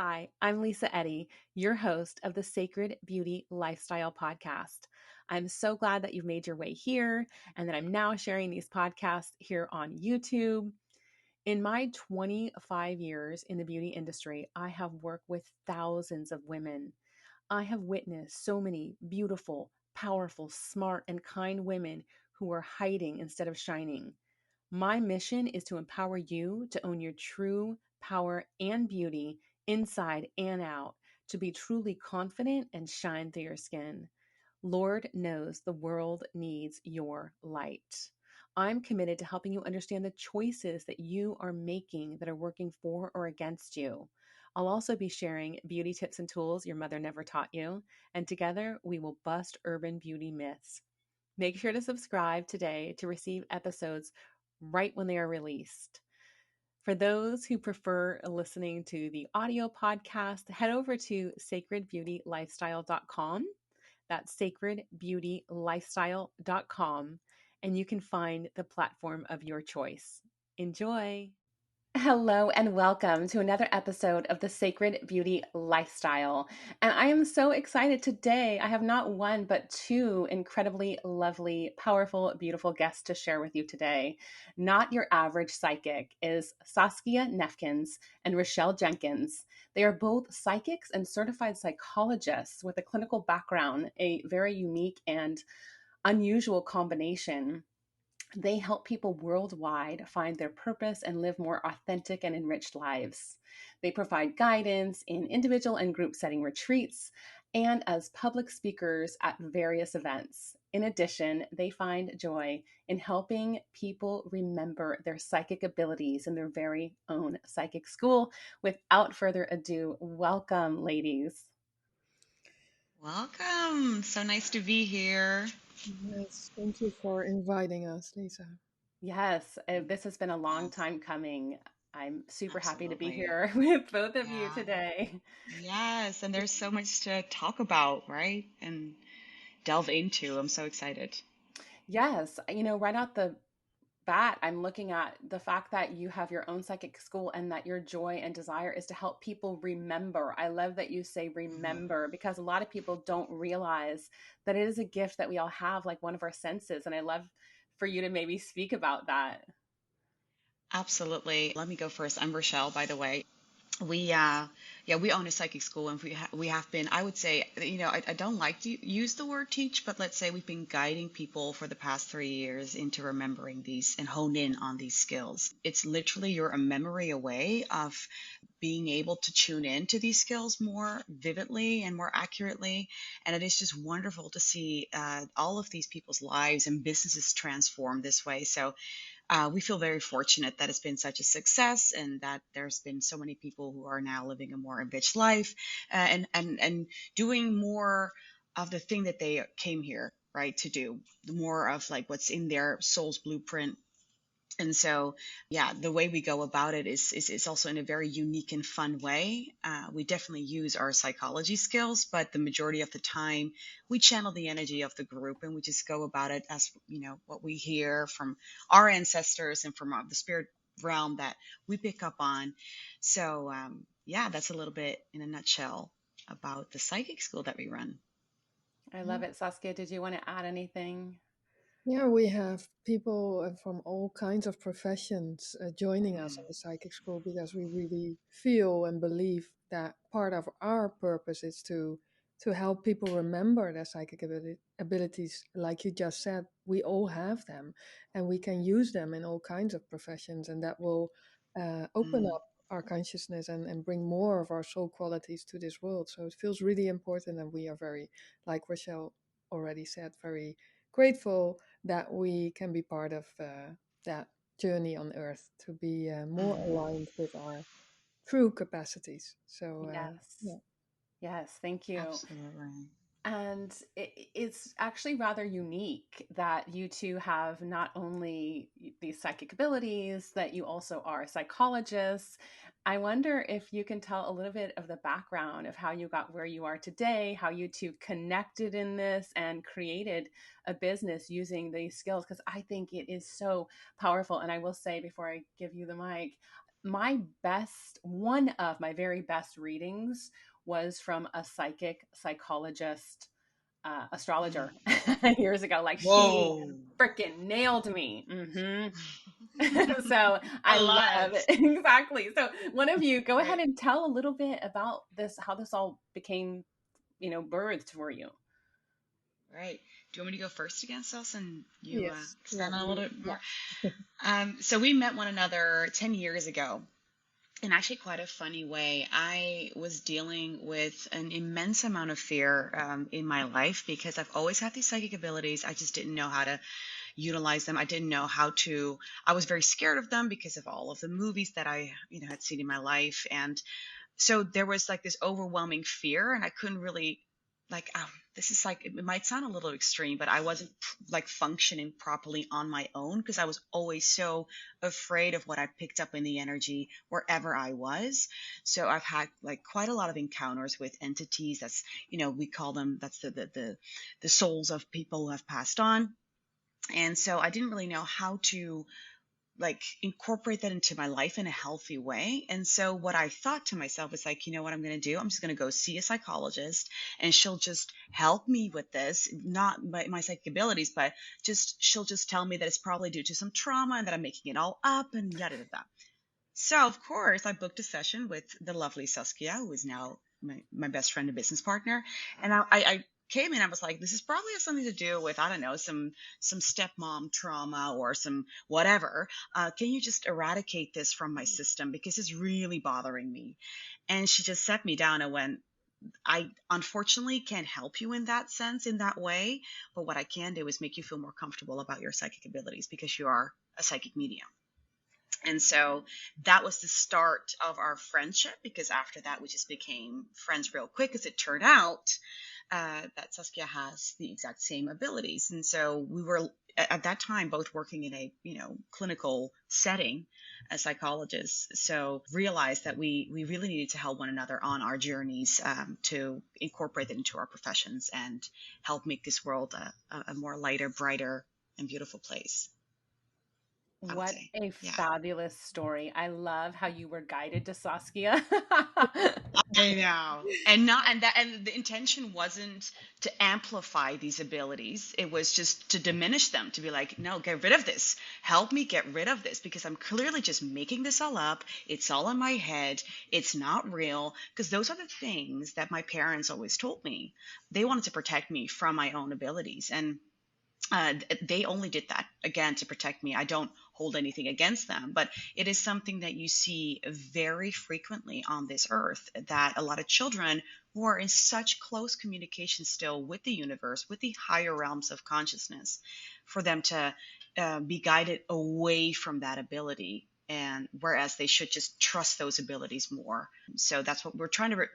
Hi, I'm Lisa Eddy, your host of the Sacred Beauty Lifestyle Podcast. I'm so glad that you've made your way here and that I'm now sharing these podcasts here on YouTube. In my 25 years in the beauty industry, I have worked with thousands of women. I have witnessed so many beautiful, powerful, smart, and kind women who are hiding instead of shining. My mission is to empower you to own your true power and beauty inside and out, to be truly confident and shine through your skin. Lord knows the world needs your light. I'm committed to helping you understand the choices that you are making that are working for or against you. I'll also be sharing beauty tips and tools your mother never taught you, and together we will bust urban beauty myths. Make sure to subscribe today to receive episodes right when they are released. For those who prefer listening to the audio podcast, head over to sacredbeautylifestyle.com. That's sacredbeautylifestyle.com, and you can find the platform of your choice. Enjoy. Hello and welcome to another episode of the Sacred Beauty Lifestyle. And I am so excited today. I have not one, but two incredibly lovely, powerful, beautiful guests to share with you today. Not your average psychic is Saskia Nefkens and Rachelle Jenkens. They are both psychics and certified psychologists with a clinical background, a very unique and unusual combination. They help people worldwide find their purpose and live more authentic and enriched lives. They provide guidance in individual and group setting retreats and as public speakers at various events. In addition, they find joy in helping people remember their psychic abilities in their very own psychic school. Without further ado, welcome, ladies. Welcome. So nice to be here. Yes, thank you for inviting us, Lisa. Yes, this has been a long Yes, time coming. I'm super happy to be absolutely. here with both of you Yeah. today. Yes, and there's so much to talk about, right? And delve into. I'm so excited. Yes, right out the bat, I'm looking at the fact that you have your own psychic school and that your joy and desire is to help people remember. I love that you say Mhm. remember because a lot of people don't realize that it is a gift that we all have, like one of our senses. And I love for you to maybe speak about that. Absolutely. Let me go first. I'm Rochelle, by the way. We yeah, we own a psychic school, and we have been, I would say, I don't like to use the word teach, but let's say we've been guiding people for the past 3 years into remembering these and hone in on these skills. It's literally you're a memory away of being able to tune in to these skills more vividly and more accurately. And it is just wonderful to see all of these people's lives and businesses transform this way. So we feel very fortunate that it's been such a success and that there's been so many people who are now living a more enriched life and doing more of the thing that they came here, right, to do, more of like what's in their soul's blueprint. And so, yeah, the way we go about it is also in a very unique and fun way. We definitely use our psychology skills, but the majority of the time we channel the energy of the group and we just go about it as, what we hear from our ancestors and from the spirit realm that we pick up on. So, yeah, that's a little bit in a nutshell about the psychic school that we run. I Yeah, love it. Saskia, did you want to add anything? yeah, we have people from all kinds of professions joining us Mm, in the psychic school because we really feel and believe that part of our purpose is to help people remember their psychic abilities. Like you just said, we all have them, and we can use them in all kinds of professions, and that will open mm. up our consciousness and bring more of our soul qualities to this world. So it feels really important, and we are very, like Rochelle already said, very grateful that we can be part of that journey on earth to be more Mm, aligned with our true capacities. So, Yes. yeah. Yes. Thank you. absolutely. And it's actually rather unique that you two have not only these psychic abilities, that you also are psychologists. I wonder if you can tell a little bit of the background of how you got where you are today, how you two connected in this and created a business using these skills, because I think it is so powerful. And I will say before I give you the mic, one of my very best readings was from a psychologist, astrologer Mm. years ago. Like she Whoa. freaking nailed me. So I I love love it. it. Exactly. So one of you go ahead Right. and tell a little bit about this, how this all became, birthed for you. Right. Do you want me to go first again, Sus, and you Yes, expand on a little bit yeah. more? So we met one another 10 years ago in actually quite a funny way. I was dealing with an immense amount of fear in my life because I've always had these psychic abilities. I just didn't know how to utilize them. I didn't know how to, I was very scared of them because of all of the movies that I, had seen in my life. And so there was like this overwhelming fear, and I couldn't really like this is like, it might sound a little extreme, but I wasn't like functioning properly on my own because I was always so afraid of what I picked up in the energy wherever I was. So I've had like quite a lot of encounters with entities. That's, we call them, that's the souls of people who have passed on. And so I didn't really know how to like incorporate that into my life in a healthy way. And so what I thought to myself is like, you know what I'm going to do? I'm just going to go see a psychologist, and she'll just help me with this, not my psychic abilities, but just she'll just tell me that it's probably due to some trauma and that I'm making it all up and yada yada. So of course I booked a session with the lovely Saskia, who is now my best friend and business partner. And I came in, I was like, this is probably has something to do with, I don't know, some stepmom trauma or some whatever. Can you just eradicate this from my system because it's really bothering me? And she just set me down and went, I unfortunately can't help you in that sense, in that way, but what I can do is make you feel more comfortable about your psychic abilities because you are a psychic medium. And so that was the start of our friendship, because after that we just became friends real quick, as it turned out that Saskia has the exact same abilities. And so we were at that time both working in a clinical setting as psychologists, so realized that we really needed to help one another on our journeys, to incorporate it into our professions and help make this world a more lighter, brighter, and beautiful place, I would What say. a Yeah. fabulous story. I love how you were guided to Saskia. I know. And not and that and the intention wasn't to amplify these abilities. It was just to diminish them, to be like, no, get rid of this. Help me get rid of this because I'm clearly just making this all up. It's all in my head. It's not real. Because those are the things that my parents always told me. They wanted to protect me from my own abilities. And they only did that again to protect me. I don't hold anything against them, but it is something that you see very frequently on this earth, that a lot of children who are in such close communication still with the universe, with the higher realms of consciousness, for them to be guided away from that ability, and whereas they should just trust those abilities more. So that's what we're trying to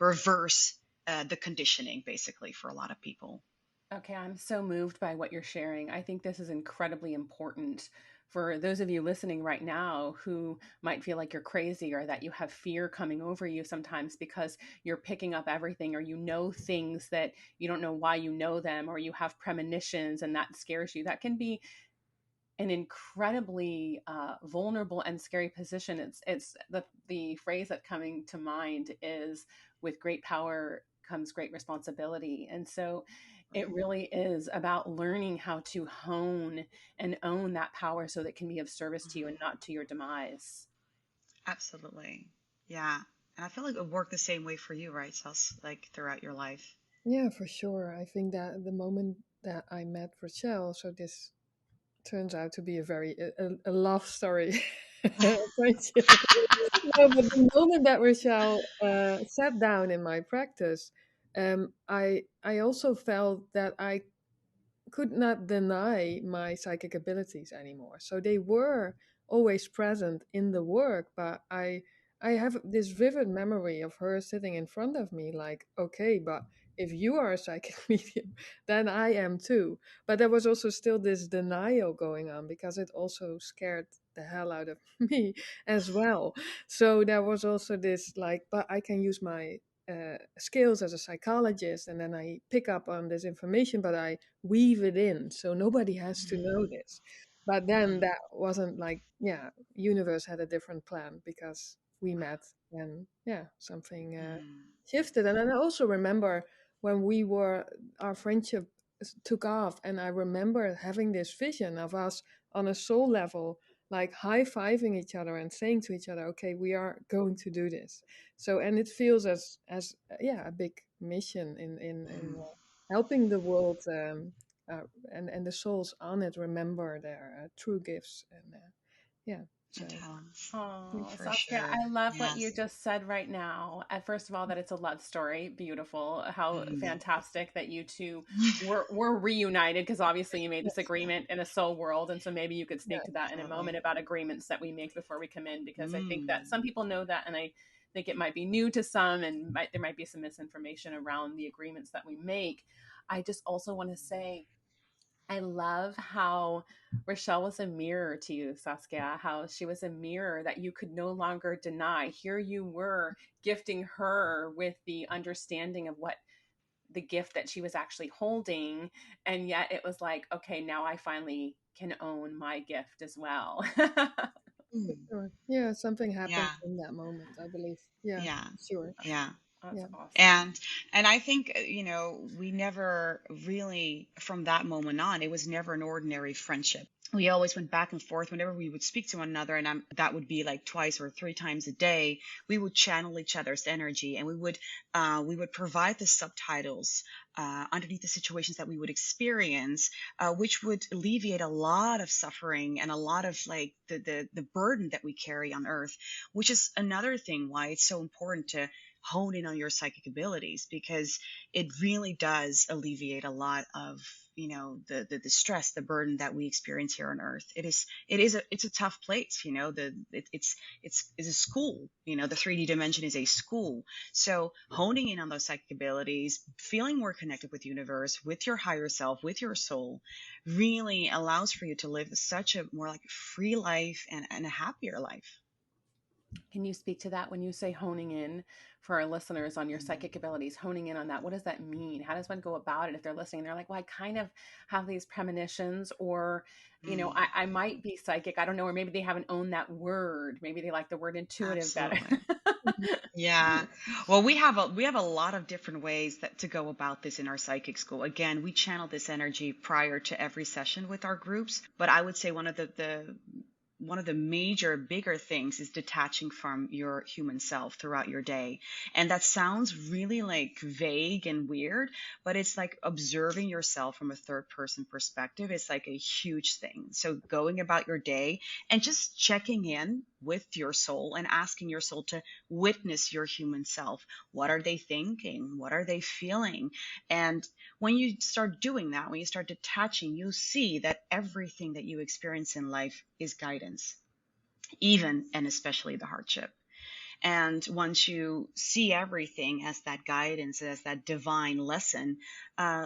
reverse the conditioning basically for a lot of people. Okay, I'm so moved by what you're sharing. I think this is incredibly important for those of you listening right now who might feel like you're crazy or that you have fear coming over you sometimes because you're picking up everything, or you know things that you don't know why you know them, or you have premonitions and that scares you. That can be an incredibly vulnerable and scary position. It's the phrase that coming to mind is, with great power comes great responsibility. And so it Right. really is about learning how to hone and own that power so that it can be of service to you and Mhm. not to your demise. Absolutely. Yeah. And I feel like it worked the same way for you, right, Sus? Like throughout your life. Yeah, for sure. I think that the moment that I met Rachelle, so this turns out to be a very a love story friendship. No, but the moment that Rachelle sat down in my practice, I also felt that I could not deny my psychic abilities anymore. So they were always present in the work, but I have this vivid memory of her sitting in front of me like, okay, but if you are a psychic medium, then I am too. But there was also still this denial going on because it also scared the hell out of me as well. So there was also this like, but I can use my skills as a psychologist, and then I pick up on this information, but I weave it in so nobody has to know Mhm. this. But then Mm. that wasn't like, yeah, universe had a different plan because we met and yeah, something Mm. shifted. And then I also remember when we were, our friendship took off, and I remember having this vision of us on a soul level, like high-fiving each other and saying to each other, okay, we are going to do this. So, and it feels as yeah, a big mission in Mm. helping the world, and the souls on it remember their true gifts, and yeah, And so talents. yeah. Oh, For Saskia, sure. I love what you Yes. just said right now. First of all, that it's a love story. Beautiful. How Mm. fantastic that you two were reunited, because obviously you made this Yes, agreement in a soul world. And so maybe you could yeah, speak to that in a moment Totally. about agreements that we make before we come in, because I think that Mm. some people know that, and I think it might be new to some, and there might be some misinformation around the agreements that we make. I just also want to say, I love how Rachelle was a mirror to you, Saskia, how she was a mirror that you could no longer deny. Here you were gifting her with the understanding of what the gift that she was actually holding. And yet it was like, okay, now I finally can own my gift as well. for Mm. sure. Yeah, something happened Yeah. in that moment, I believe. Yeah, Yeah. sure. Yeah. That's Yeah, awesome. And I think, we never really, from that moment on, it was never an ordinary friendship. We always went back and forth whenever we would speak to one another, and that would be like twice or three times a day. We would channel each other's energy, and we would provide the subtitles underneath the situations that we would experience, which would alleviate a lot of suffering and a lot of like the burden that we carry on Earth, which is another thing why it's so important to hone in on your psychic abilities, because it really does alleviate a lot of the stress, the burden that we experience here on Earth. It's a tough place. It's a school. The 3D dimension is a school. So honing in on those psychic abilities, feeling more connected with the universe, with your higher self, with your soul, really allows for you to live such a more like free life and a happier life. Can you speak to that when you say honing in for our listeners on your Mm. psychic abilities, honing in on that? What does that mean? How does one go about it if they're listening? They're like, well, I kind of have these premonitions, or, Mm. I might be psychic. I don't know. Or maybe they haven't owned that word. Maybe they like the word intuitive better. Absolutely. Yeah. Well, we have a lot of different ways that to go about this in our psychic school. Again, we channel this energy prior to every session with our groups, but I would say one of the major bigger things is detaching from your human self throughout your day. And that sounds really like vague and weird, but it's like observing yourself from a third person perspective is like a huge thing. So going about your day and just checking in with your soul and asking your soul to witness your human self. What are they thinking? What are they feeling? And when you start doing that, when you start detaching, you see that everything that you experience in life is guidance, even and especially the hardship. And once you see everything as that guidance, as that divine lesson,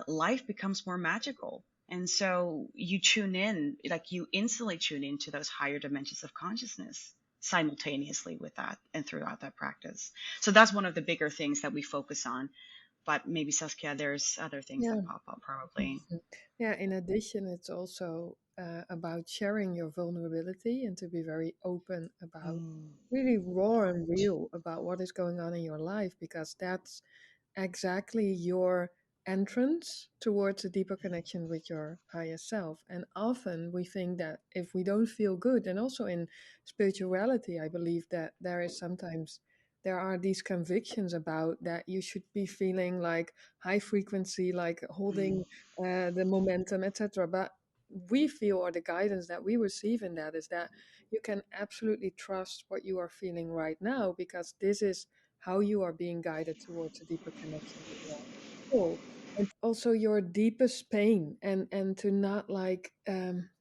life becomes more magical. And so you tune in, like you instantly tune into those higher dimensions of consciousness simultaneously with that and throughout that practice. So that's one of the bigger things that we focus on. But maybe Saskia, there's other things yeah. that pop up probably. Mhm. Yeah, in addition, it's also about sharing your vulnerability and to be very open about, Mm. really raw and real about what is going on in your life, because that's exactly your entrance towards a deeper connection with your higher self. And often we think that if we don't feel good, and also in spirituality, I believe that there are these convictions about that you should be feeling like high frequency, like Mm. holding the momentum, etc. But we feel, or the guidance that we receive in that, is that you can absolutely trust what you are feeling right now, because this is how you are being guided towards a deeper connection with your soul, and also your deepest pain, and to not like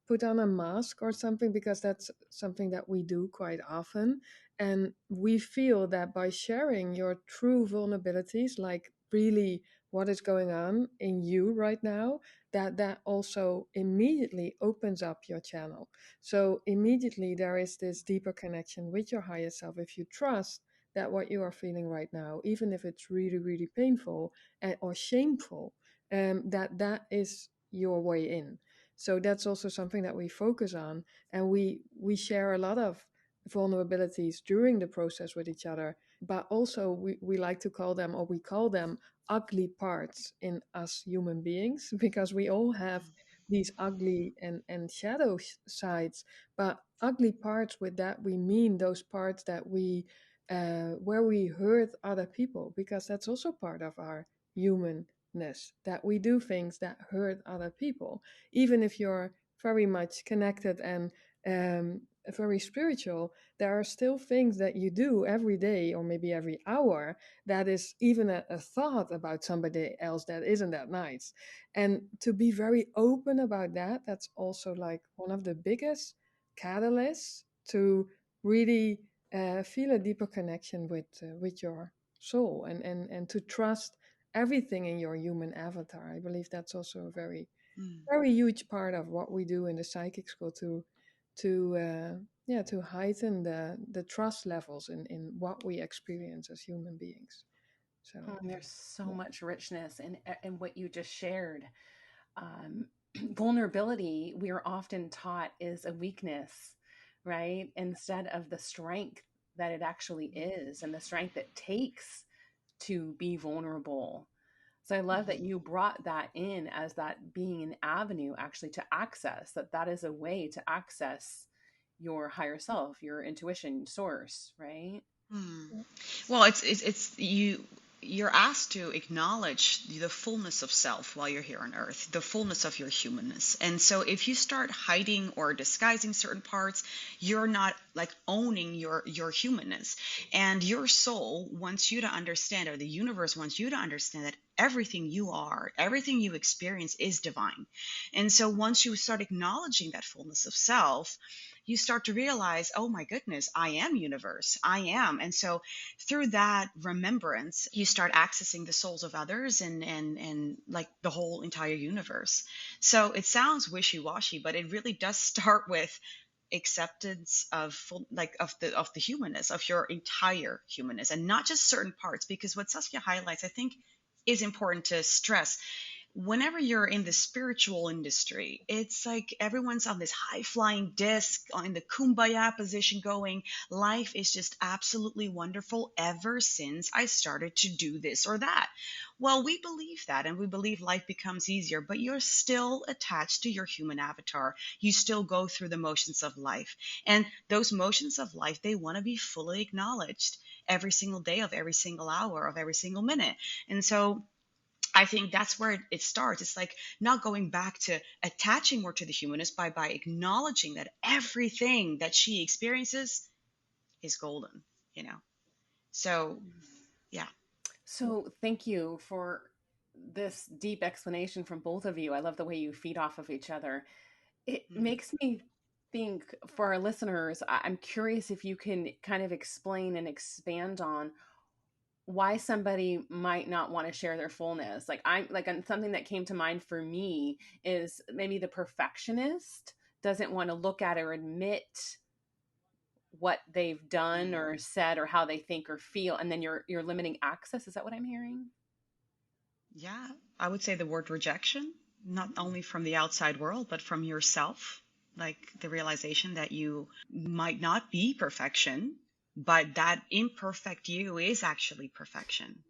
put on a mask or something, because that's something that we do quite often. And we feel that by sharing your true vulnerabilities, like really what is going on in you right now, that also immediately opens up your channel. So immediately there is this deeper connection with your higher self if you trust that what you are feeling right now, even if it's really, really painful or shameful, that is your way in. So that's also something that we focus on, and we share a lot of vulnerabilities during the process with each other. But also we like to call them, or we call them, ugly parts in us human beings, because we all have these ugly and shadow sides. But ugly parts, with that we mean those parts that we where we hurt other people, because that's also part of our humanness, that we do things that hurt other people. Even if you're very much connected and very spiritual, there are still things that you do every day or maybe every hour that is even a thought about somebody else that isn't that nice. And to be very open about that, that's also like one of the biggest catalysts to really feel a deeper connection with your soul, and to trust everything in your human avatar. I believe that's also a very Mm. very huge part of what we do in the psychic school, to heighten the trust levels in what we experience as human beings. So And there's so yeah. much richness in what you just shared. Um, Vulnerability, we are often taught, is a weakness, right? Instead of the strength that it actually is, and the strength it takes to be vulnerable. So I love that Mhm. you brought that in as that being an avenue actually to access, that is a way to access your higher self, your intuition source, right? Hmm. Well, it's you're asked to acknowledge the fullness of self while you're here on earth, the fullness of your humanness. And so if you start hiding or disguising certain parts, you're not like owning your humanness. And your soul wants you to understand, or the universe wants you to understand, that everything you are, everything you experience is divine. And so once you start acknowledging that fullness of self, you start to realize, oh my goodness, I am universe. I am. And so through that remembrance, you start accessing the souls of others, and like the whole entire universe. So it sounds wishy-washy, but it really does start with acceptance of of the humanness, of your entire humanness, and not just certain parts. Because what Saskia highlights, I think, is important to stress. Whenever you're in the spiritual industry, it's like everyone's on this high flying disc in the kumbaya position, going, life is just absolutely wonderful ever since I started to do this or that. Well, we believe that, and we believe life becomes easier, but you're still attached to your human avatar. You still go through the motions of life. And those motions of life, they want to be fully acknowledged every single day of every single hour of every single minute. And so I think that's where it starts. It's like not going back to attaching more to the humanist by acknowledging that everything that she experiences is golden, you know? So, yeah. So thank you for this deep explanation from both of you. I love the way you feed off of each other. It Mm. makes me think, for our listeners, I'm curious if you can kind of explain and expand on why somebody might not want to share their fullness. Like, I'm like, and something that came to mind for me is maybe the perfectionist doesn't want to look at or admit what they've done Mm. or said or how they think or feel, and then you're limiting access. Is that what I'm hearing? Yeah, I would say the word rejection, not only from the outside world, but from yourself. Like the realization that you might not be perfection, but that imperfect you is actually perfection.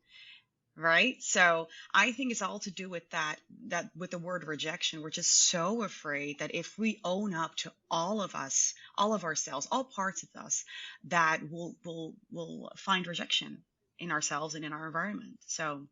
Right? So I think it's all to do with that with the word rejection. We're just so afraid that if we own up to all of us, all of ourselves, all parts of us, that we'll find rejection in ourselves and in our environment. So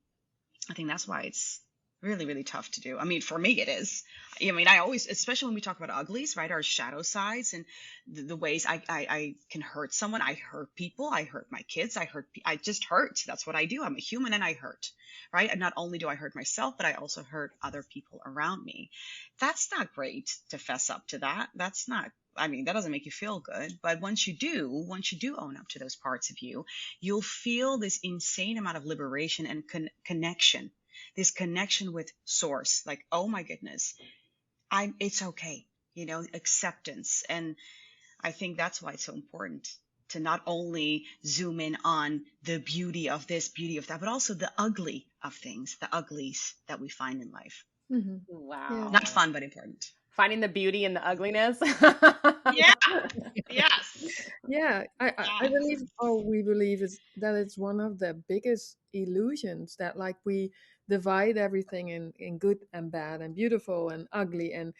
I think that's why it's really, really tough to do. I mean, for me, it is. I mean, I always, especially when we talk about uglies, right? Our shadow sides and the ways I can hurt someone. I hurt people. I hurt my kids. I just hurt. That's what I do. I'm a human and I hurt, right? And not only do I hurt myself, but I also hurt other people around me. That's not great to fess up to that. That's not, I mean, that doesn't make you feel good. But once you do own up to those parts of you, you'll feel this insane amount of liberation and connection, this connection with source. Like, oh my goodness, it's okay, acceptance. And I think that's why it's so important to not only zoom in on the beauty of this, beauty of that, but also the ugly of things, the uglies that we find in life. Hmm. Yeah. Not Wow. fun, but important. Finding the beauty in the ugliness. Yeah. Yes. Yeah, I Yes. believe, or we believe, is that it's one of the biggest illusions that, like, we divide everything in good and bad and beautiful and ugly, and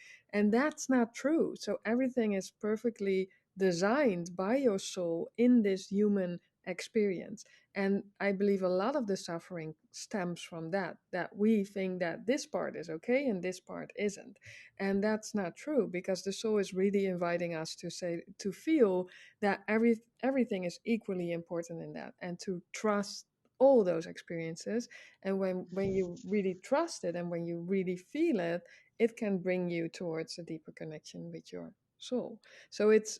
that's not true. So everything is perfectly designed by your soul in this human experience. And I believe a lot of the suffering stems from that we think that this part is okay and this part isn't. And that's not true, because the soul is really inviting us to say, to feel that everything is equally important in that, and to trust all those experiences. And when you really trust it and when you really feel it, it can bring you towards a deeper connection with your soul. So it's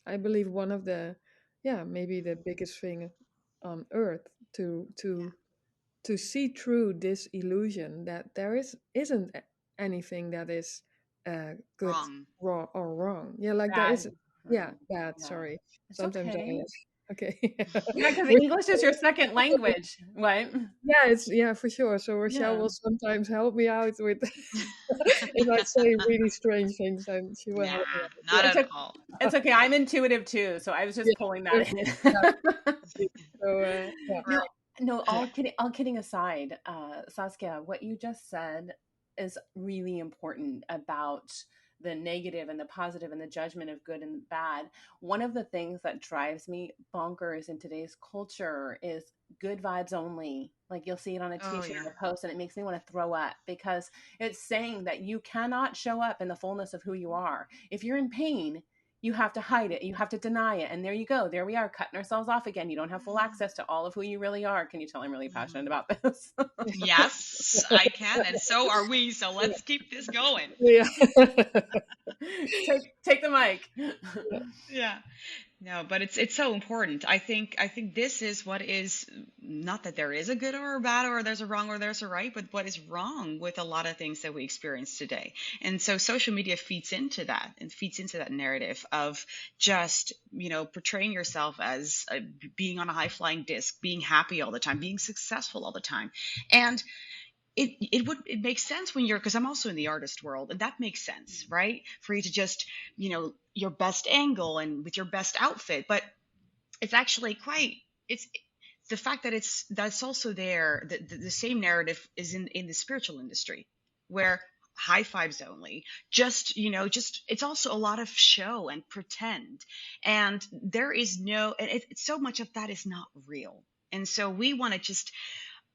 I believe one of the, yeah, maybe the biggest thing on earth, to see through this illusion that there isn't anything that is good, Wrong. wrong, or wrong. Yeah, like there Bad. is. Yeah, Right. bad. Yeah. Sorry. It's Sometimes I okay. okay. Yeah, because Which- English is your second language. What? yeah, it's, yeah, for sure. So Rochelle Yeah. will sometimes help me out with if I say really strange things, and she will Nah, help me out. not Yeah, It's at okay. all. It's okay. I'm intuitive too, so I was yeah, just pulling that perfect. in. Yeah, so yeah. No, Right. no, Yeah. all kidding aside, Saskia, what you just said is really important about the negative and the positive and the judgment of good and bad. One of the things that drives me bonkers in today's culture is good vibes only. Like you'll see it on a Oh t-shirt yeah. or a post and it makes me want to throw up, because it's saying that you cannot show up in the fullness of who you are. If you're in pain, you have to hide it, you have to deny it, and there you go, there we are, cutting ourselves off again. You don't have full access to all of who you really are. Can you tell I'm really passionate Mhm. about this? Yes, I can, and so are we. So let's keep this going. Yeah. Take the mic. Yeah. No, but it's so important. I think this is what is, not that there is a good or a bad or there's a wrong or there's a right, but what is wrong with a lot of things that we experience today. And so social media feeds into that and feeds into that narrative of just, portraying yourself as being on a high flying disc, being happy all the time, being successful all the time. And it makes sense when you're, because I'm also in the artist world, and that makes sense, right? For you to just, your best angle and with your best outfit. But it's actually quite, it's the fact that that's also there. The same narrative is in the spiritual industry, where high fives only, just it's also a lot of show and pretend, and there is no, and so much of that is not real. And so we want to just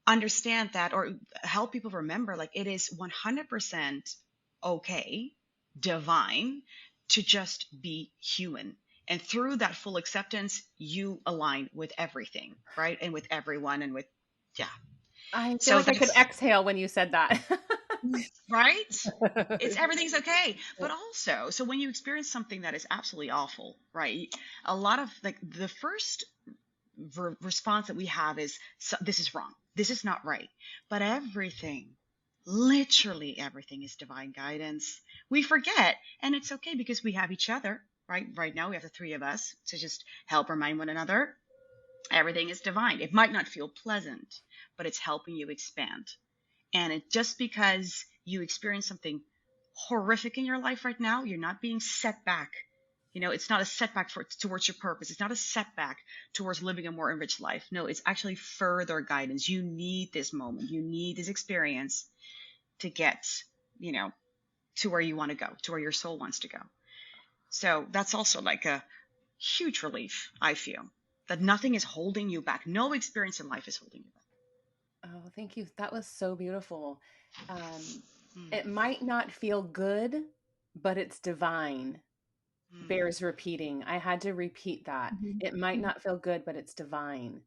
understand that, or help people remember, like, it is 100% okay, divine, to just be human. And through that full acceptance, you align with everything, right? And with everyone, and with, yeah. I feel So like I could that's exhale when you said that. right. It's, everything's okay. But also, so when you experience something that is absolutely awful, right? A lot of, like, the first response that we have is, so, this is wrong, this is not right. But everything, literally everything, is divine guidance. We forget, and it's okay, because we have each other, right now we have the three of us to just help remind one another. Everything is divine. It might not feel pleasant, but it's helping you expand. And just because you experience something horrific in your life right now, you're not being set back. It's not a setback towards your purpose. It's not a setback towards living a more enriched life. No, it's actually further guidance. You need this moment. You need this experience to get, you know, to where you want to go, to where your soul wants to go. So that's also like a huge relief, I feel, that nothing is holding you back. No experience in life is holding you back. Oh, thank you. That was so beautiful. Um, Mm, it might not feel good, but it's divine. mm, Bears repeating. I had to repeat that. Mhm. It might Mhm. not feel good, but it's divine.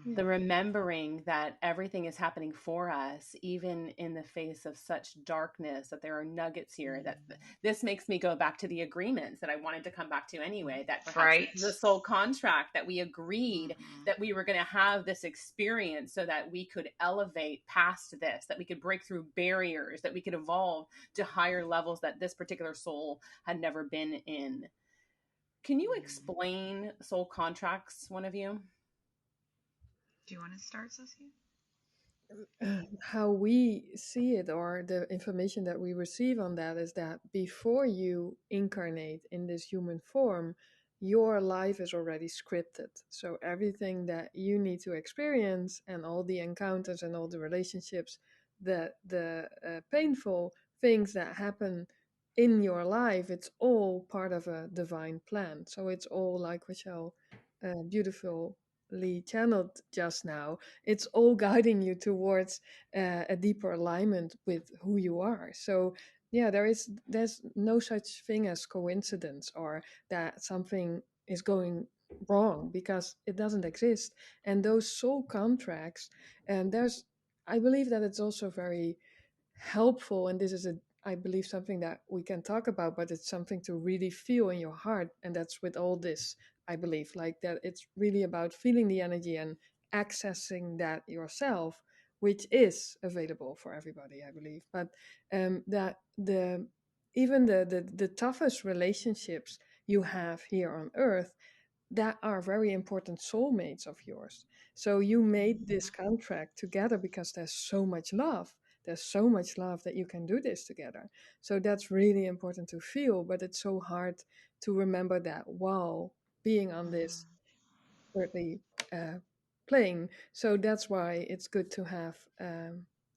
mm. The Yeah. remembering that everything is happening for us, even in the face of such darkness, that there are nuggets here. That this makes me go back to the agreements that I wanted to come back to anyway, that perhaps this Right? is a soul contract, that we agreed Hmm. that we were going to have this experience so that we could elevate past this, that we could break through barriers, that we could evolve to higher levels that this particular soul had never been in. Can you explain soul contracts, one of you? Do you want to start, Saskia? how we see it, or the information that we receive on that, is that before you incarnate in this human form, your life is already scripted. So everything that you need to experience, and all the encounters and all the relationships, the painful things that happen in your life, it's all part of a divine plan. So it's all, like Rachelle beautifully channeled just now, it's all guiding you towards a deeper alignment with who you are. So yeah, there's no such thing as coincidence, or that something is going wrong, because it doesn't exist. And those soul contracts, and there's, I believe that it's also very helpful, and this is a, I believe, something that we can talk about, but it's something to really feel in your heart. And that's with all this, I believe, like that it's really about feeling the energy and accessing that yourself, which is available for everybody, I believe. But that the even the toughest relationships you have here on earth, that are very important soulmates of yours. So you made this contract together because there's so much love. There's so much love that you can do this together. So that's really important to feel, but it's so hard to remember that while being on this earthly uh, plane. So that's why it's good to have,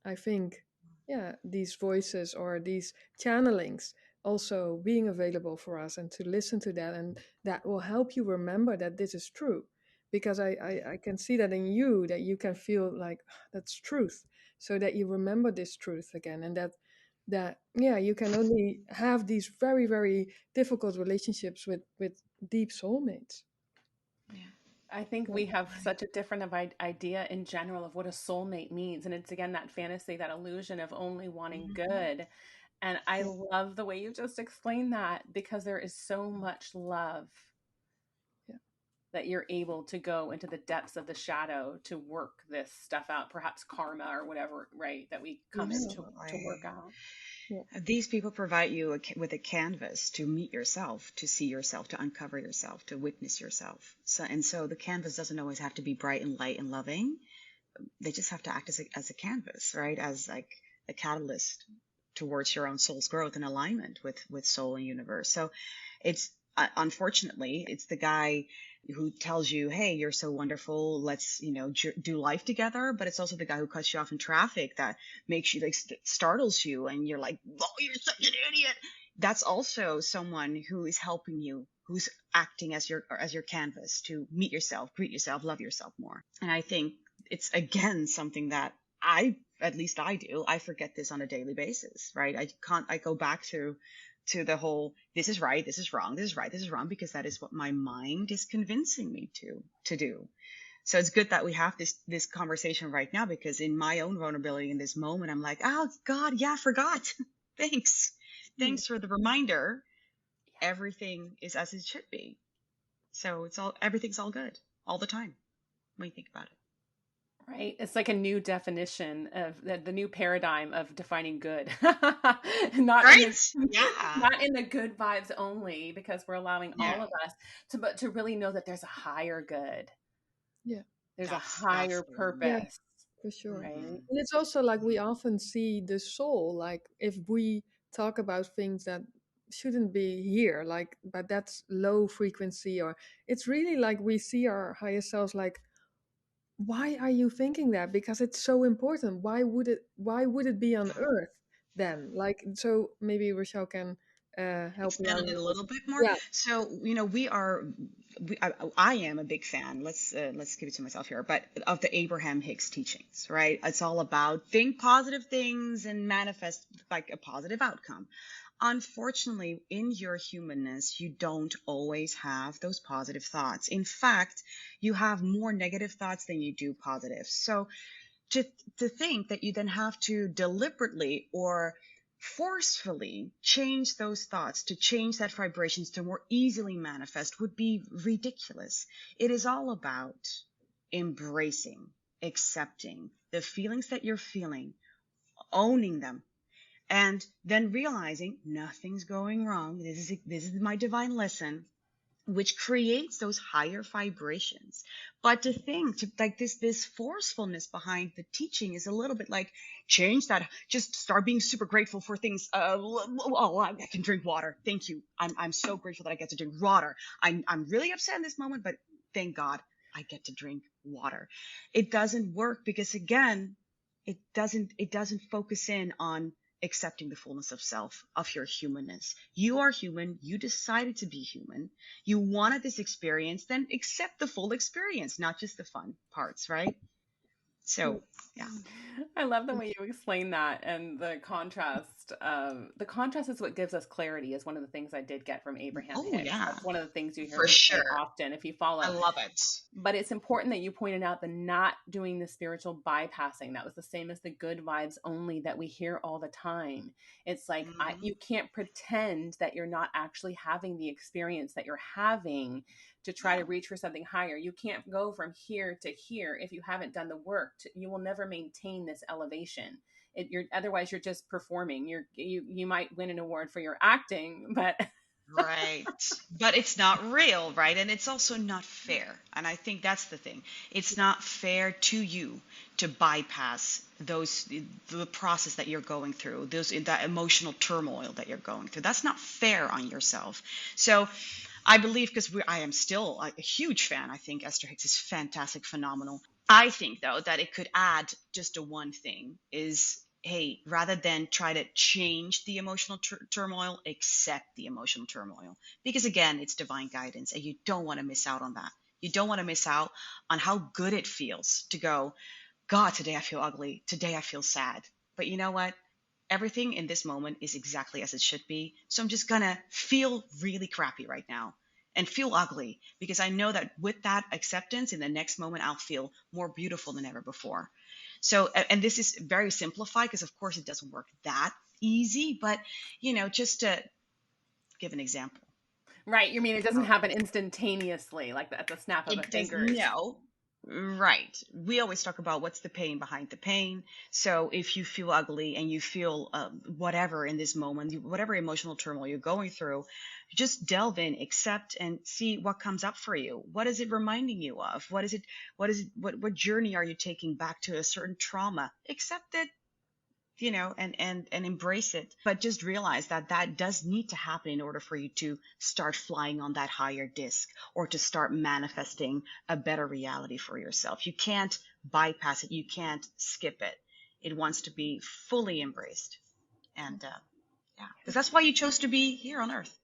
I think, yeah, these voices or these channelings also being available for us, and to listen to that. And that will help you remember that this is true. Because I can see that in you, that you can feel like, "Ah, that's truth." So that you remember this truth again. And that yeah, you can only have these very, very difficult relationships with deep soulmates. Yeah. I think Yeah. we have such a different idea in general of what a soulmate means. And it's again that fantasy, that illusion of only wanting good. And I Yeah. love the way you just explained that, because there is so much love Yeah. that you're able to go into the depths of the shadow to work this stuff out, perhaps karma or whatever, right? That we come in Yeah. to work Absolutely. out. Yeah. These people provide you with a canvas to meet yourself, to see yourself, to uncover yourself, to witness yourself. So the canvas doesn't always have to be bright and light and loving. They just have to act as a canvas, right? As like a catalyst towards your own soul's growth and alignment with soul and universe. So it's unfortunately it's the guy who tells you, hey, you're so wonderful, let's do life together, but it's also the guy who cuts you off in traffic, that makes you like startles you, and you're like, oh, you're such an idiot. That's also someone who is helping you, who's acting as your canvas to meet yourself, greet yourself, love yourself more. And I think it's again something that at least I do. I forget this on a daily basis, right? I go back to the whole, this is right, this is wrong, this is right, this is wrong, because that is what my mind is convincing me to do. So it's good that we have this conversation right now, because in my own vulnerability in this moment, I'm like, oh God, yeah, I forgot. Thanks. Yeah. Thanks for the reminder. Everything is as it should be. So everything's all good all the time when you think about it. Right. It's like a new definition of the new paradigm of defining good. Not in the Right? Yeah. not in the good vibes only, because we're allowing Yeah. all of us to, but to really know that there's a higher good. Yeah. There's a Yes, higher absolutely. Yeah, purpose, for sure. right? And it's also like we often see the soul, like if we talk about things that shouldn't be here, like, but that's low frequency, or it's really like we see our higher selves like, why are you thinking that? Because it's so important. Why would it be on earth then? Like, so maybe Rochelle can help me Expand out a on it a little bit. little bit more. Yeah. So, I am a big fan. Let's give it to myself here, but of the Abraham Hicks teachings, right? It's all about think positive things and manifest like a positive outcome. Unfortunately, in your humanness, you don't always have those positive thoughts. In fact, you have more negative thoughts than you do positive. So to think that you then have to deliberately or forcefully change those thoughts, to change that vibrations to more easily manifest, would be ridiculous. It is all about embracing, accepting the feelings that you're feeling, owning them, and then realizing nothing's going wrong. This is my divine lesson. which creates those higher vibrations. But to think to like this forcefulness behind the teaching is a little bit like change that, just start being super grateful for things. Oh, I can drink water, thank you, I'm so grateful that I get to drink water. I'm really upset in this moment, but thank God I get to drink water. It doesn't work, because again, it doesn't focus in on accepting the fullness of self, of your humanness. You are human. You decided to be human. You wanted this experience, then accept the full experience, not just the fun parts, right? So, yeah. I love the way you explain that, and the contrast. The contrast is what gives us clarity, is one of the things I did get from Abraham Oh, Hicks. yeah, That's one of the things you hear for him say sure. often if you I follow. love it. But it's important that you pointed out the not doing the spiritual bypassing. That was the same as the good vibes only that we hear all the time. It's like Hmm. you can't pretend that you're not actually having the experience that you're having to try Yeah, to reach for something higher. You can't go from here to here if you haven't done the work. You will never maintain this elevation. You're otherwise you're just performing. You might win an award for your acting, but right. But it's not real, right? And it's also not fair. And I think that's the thing. It's not fair to you to bypass the process that you're going through, that emotional turmoil that you're going through. That's not fair on yourself. So I believe, because I am still a huge fan. I think Esther Hicks is fantastic, phenomenal. I think though that it could add just a one thing is, hey, rather than try to change the emotional turmoil, accept the emotional turmoil. Because again, it's divine guidance, and you don't want to miss out on that. You don't want to miss out on how good it feels to go, God, today I feel ugly. Today I feel sad. But you know what? Everything in this moment is exactly as it should be. So I'm just going to feel really crappy right now and feel ugly, because I know that with that acceptance, in the next moment, I'll feel more beautiful than ever before. So, and this is very simplified, because of course it doesn't work that easy, but just to give an example. right. You mean it doesn't happen instantaneously, like at the snap of a It does fingers. no. Right. We always talk about what's the pain behind the pain. So if you feel ugly and you feel whatever in this moment, whatever emotional turmoil you're going through, just delve in, accept, and see what comes up for you. What is it reminding you of? What is it? What is it? What journey are you taking back to a certain trauma? Accept it, and embrace it. But just realize that that does need to happen in order for you to start flying on that higher disc, or to start manifesting a better reality for yourself. You can't bypass it. You can't skip it. It wants to be fully embraced. And yeah, because that's why you chose to be here on Earth.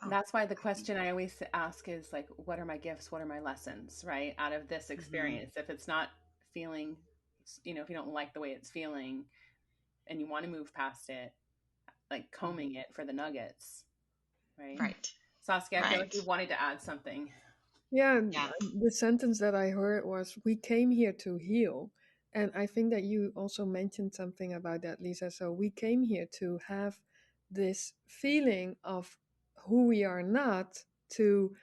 Oh, That's why the question I always ask is like, what are my gifts? What are my lessons, right? Out of this hmm, experience. If it's not feeling, if you don't like the way it's feeling and you want to move past it, like hmm. combing it for the nuggets, right? Right, Saskia, I feel like right. you wanted to add something. Yeah, Yeah. the sentence that I heard was, "We came here to heal." And I think that you also mentioned something about that, Lisa. So we came here to have this feeling of who we are not, to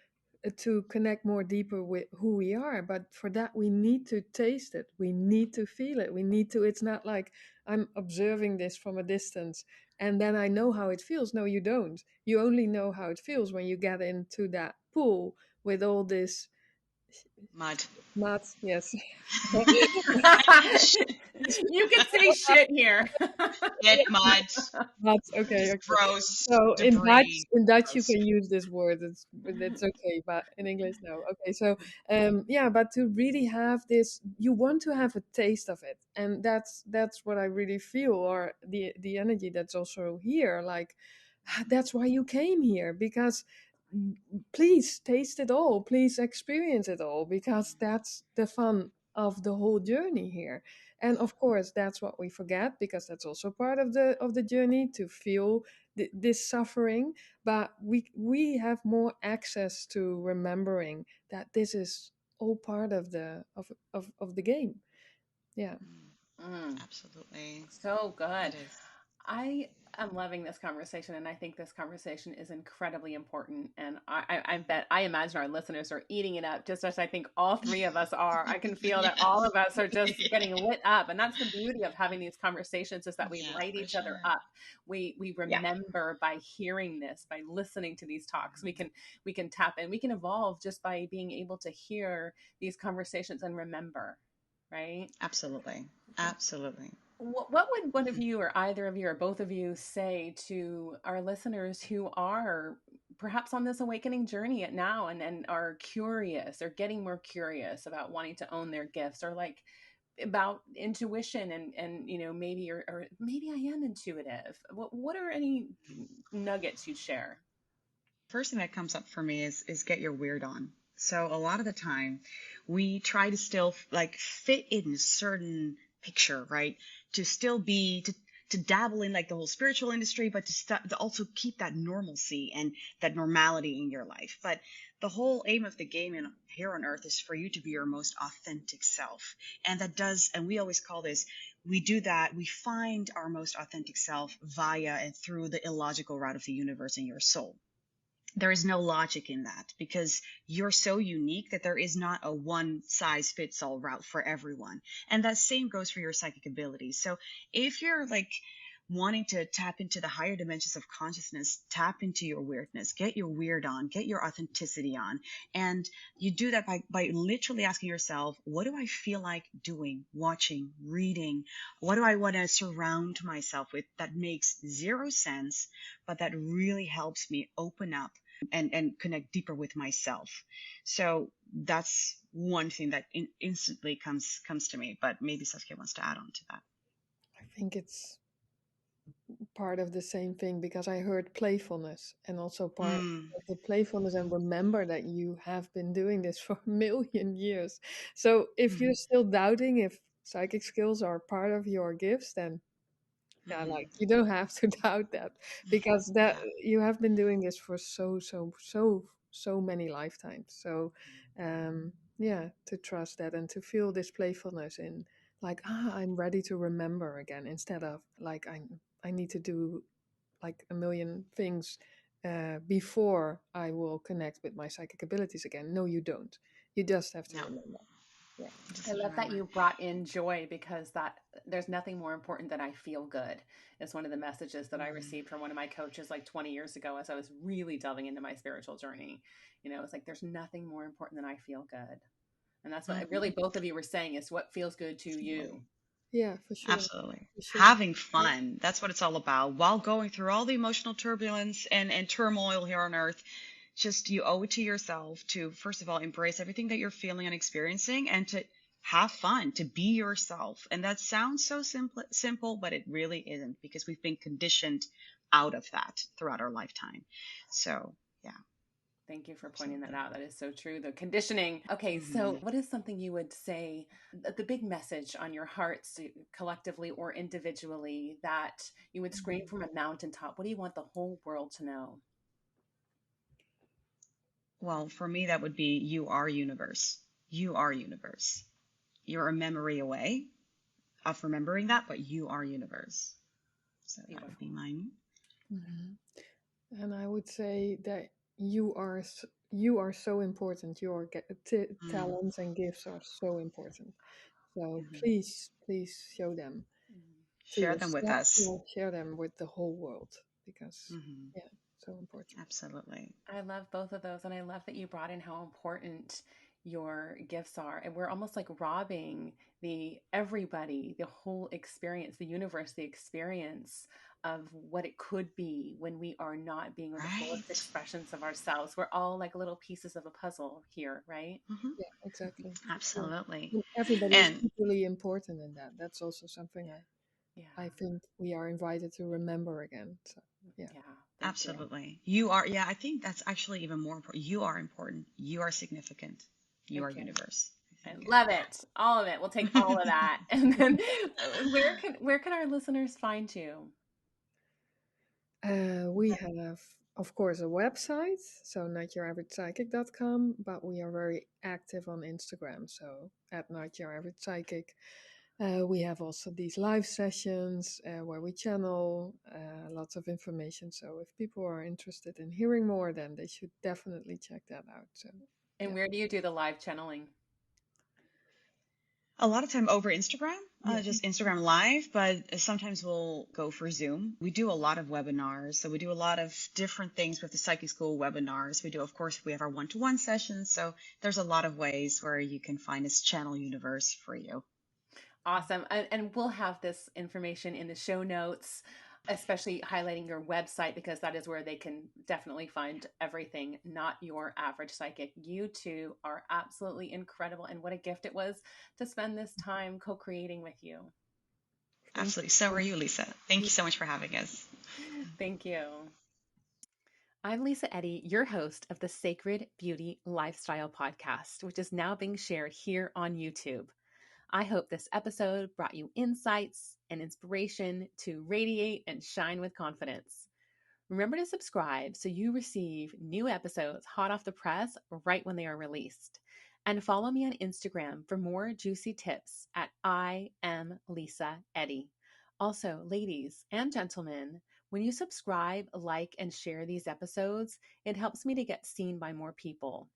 connect more deeper with who we are. But for that, we need to taste it. We need to feel it. We need to. It's not like I'm observing this from a distance and then I know how it feels. No, you don't. You only know how it feels when you get into that pool with all this Mud. mud. Yes. You can say shit here. Get mud. Mud. Okay. Just Okay. gross So debris. In Dutch you Gross. can use this word. It's okay, but in English no. Okay, so yeah, but to really have this, you want to have a taste of it, and that's what I really feel, or the energy that's also here. Like that's why you came here, because please taste it all, please experience it all, because that's the fun of the whole journey here. And of course that's what we forget, because that's also part of the journey, to feel this suffering. But we have more access to remembering that this is all part of the game. Yeah. Mm, Mm, absolutely. so good. It is. I'm loving this conversation, and I think this conversation is incredibly important. And I imagine our listeners are eating it up, just as I think all three of us are. I can feel that all Yes. of us are just getting lit up, and that's the beauty of having these conversations, is that we Yes, light for each other sure. up. We Yeah, remember by hearing this, by listening to these talks. We can tap in. We can evolve just by being able to hear these conversations and remember, right? absolutely. Absolutely. What would one of you, or either of you, or both of you, say to our listeners who are perhaps on this awakening journey at now, and are curious, or getting more curious about wanting to own their gifts, or like about intuition, and maybe, or maybe I am intuitive. What are any nuggets you'd share? First thing that comes up for me is get your weird on. So a lot of the time, we try to still like fit in a certain picture, right? To still be to dabble in like the whole spiritual industry, but to also keep that normalcy and that normality in your life. But the whole aim of the game here on Earth is for you to be your most authentic self, and that does. And we always call this. We do that. We find our most authentic self via and through the illogical route of the universe and your soul. There is no logic in that because you're so unique that there is not a one size fits all route for everyone. And that same goes for your psychic abilities. So if you're like wanting to tap into the higher dimensions of consciousness, tap into your weirdness, get your weird on, get your authenticity on. And you do that by literally asking yourself, what do I feel like doing, watching, reading? What do I want to surround myself with that makes zero sense, but that really helps me open up and connect deeper with myself. So that's one thing that instantly comes to me. But maybe Saskia wants to add on to that. I think it's part of the same thing because I heard playfulness and also part Mm, of the playfulness, and remember that you have been doing this for a million years. So if you're hmm still doubting if psychic skills are part of your gifts, then yeah, like hmm you don't have to doubt that because that Yeah. you have been doing this for so many lifetimes. So yeah, to trust that and to feel this playfulness in, like, I'm ready to remember again, instead of like I need to do like a million things before I will connect with my psychic abilities again. No, you don't. You just have to No. remember. Yeah. Just I have to love that remember. you brought in joy, because that there's nothing more important than I feel good. It's one of the messages that I Mm, received from one of my coaches like 20 years ago, as I was really delving into my spiritual journey. It's like there's nothing more important than I feel good. And that's what really hmm both of you were saying, is what feels good to you. Absolutely. Yeah, for sure. Absolutely. For sure. Having Yeah. fun. That's what it's all about. While going through all the emotional turbulence and turmoil here on earth, just you owe it to yourself to, first of all, embrace everything that you're feeling and experiencing and to have fun, to be yourself. And that sounds so simple, but it really isn't because we've been conditioned out of that throughout our lifetime. So, yeah, Thank you for pointing that absolutely. out. That is so true. The conditioning. Okay, so hmm what is something you would say, the big message on your hearts, collectively or individually, that you would scream from a mountaintop? What do you want the whole world to know? Well, for me, that would be you are universe. You are universe. You're a memory away of remembering that, but you are universe. So that would be Beautiful. mine. Mhm. And I would say that you are so important. Your Mm, talents and gifts are so important. So mhm. please show them to Share them with yourself us. or share them with the whole world because hmm yeah, so important. Absolutely. I love both of those. And I love that you brought in how important your gifts are. And we're almost like robbing everybody, the whole experience, the universe, the experience of what it could be when we are not being the fullest Right. expressions of ourselves. We're all like little pieces of a puzzle here, right? hmm Yeah, exactly. For sure. Absolutely. And everybody is And equally important in that. That's also something I Yeah. think we are invited to remember again. So yeah. Yeah. Thank you. absolutely. You are, yeah, I think that's actually even more important. You are important. You are significant. You are Thank you. universe. I I think. love it. All of it. We'll take all of that. And then where can our listeners find you? We have, of course, a website, so notyouraveragespsychic.com, but we are very active on Instagram, so at notyouraveragespsychic. We have also these live sessions where we channel lots of information. So if people are interested in hearing more, then they should definitely check that out. So, And yeah. where do you do the live channeling? A lot of time over Instagram, Yeah. just Instagram Live, but sometimes we'll go for Zoom. We do a lot of webinars, so we do a lot of different things with the Psychic School webinars. We do, of course, we have our one-to-one sessions, so there's a lot of ways where you can find this channel universe for you. Awesome. And we'll have this information in the show notes, especially highlighting your website, because that is where they can definitely find everything. Not Your Average Psychic. You two are absolutely incredible. And what a gift it was to spend this time co creating with you. Thank Absolutely. So are you. you, Lisa. Thank you so much for having us. Thank you. I'm Lisa Eddy, your host of the Sacred Beauty Lifestyle Podcast, which is now being shared here on YouTube. I hope this episode brought you insights and inspiration to radiate and shine with confidence. Remember to subscribe so you receive new episodes hot off the press right when they are released. And follow me on Instagram for more juicy tips at I am Lisa Eddy. Also, ladies and gentlemen, when you subscribe, like, and share these episodes, it helps me to get seen by more people.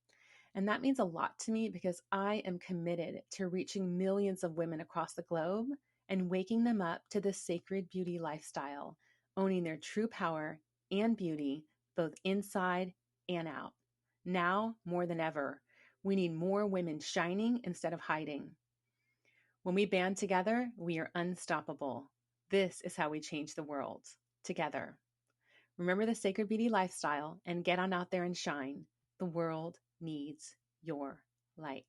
And that means a lot to me because I am committed to reaching millions of women across the globe and waking them up to the sacred beauty lifestyle, owning their true power and beauty, both inside and out. Now, more than ever, we need more women shining instead of hiding. When we band together, we are unstoppable. This is how we change the world, together. Remember the sacred beauty lifestyle and get on out there and shine. The world needs your light.